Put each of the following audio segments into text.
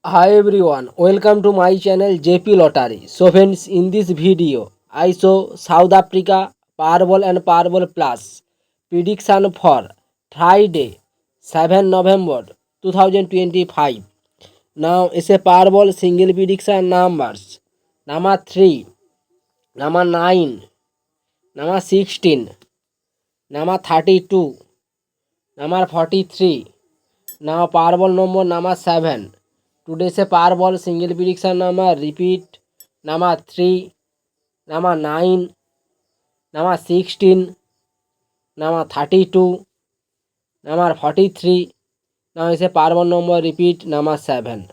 Hi everyone, welcome to my channel JP Lottery. So friends, in this video, I show South Africa Powerball and Powerball Plus prediction for Friday, 7 November 2025. Now it's a Powerball single prediction numbers. Number 3, number 9, number 16, number 32, number 43. Now Powerball number 7. Today's Powerball single prediction number repeat number 3, number 9, number 16, number 32, number 43. Now is a Powerball number repeat number 7.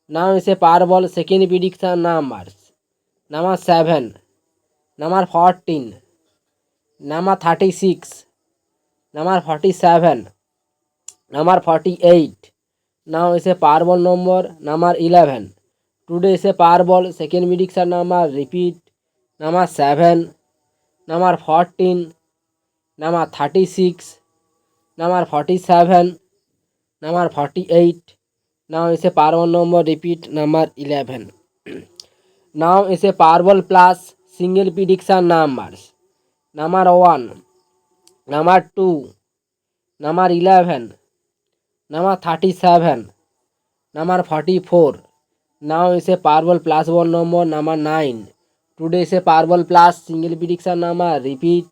Now is a Powerball second prediction numbers. Number 7, number 14, number 36, number 47, number 48. Now is a Powerball number 11. Today is a Powerball second prediction number repeat number 7, number 14, number 36, number 47, number 48. Now is a Powerball number repeat number 11. Now is a Powerball plus single prediction numbers. Number 1, number 2, number 11, number 37, number 44. Now is a Powerball plus one number 9. Today is a Powerball plus single prediction number repeat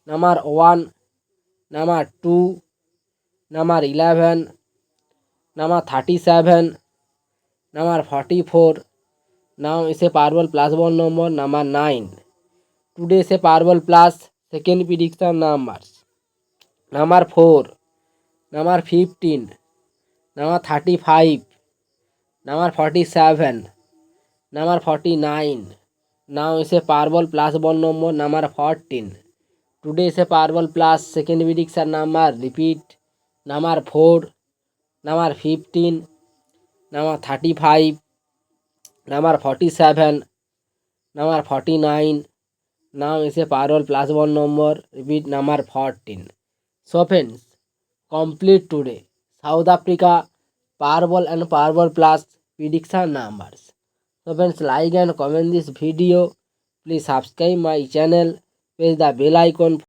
number 1, number 2, number 11, number 37, number 44. Now is a Powerball plus one number 9. Today is a Powerball plus second prediction numbers. Number 4, number 15, number 35, number 47, number 49. Now is a Powerball plus one number 14. Today is a Powerball plus second prediction number repeat number 4, number 15, number 35, number 47, number 49. Now is a Powerball plus one repeat number 14. So friends, complete today South Africa Powerball and Powerball plus prediction numbers. So friends, like and comment this video. Please subscribe my channel. Press the bell icon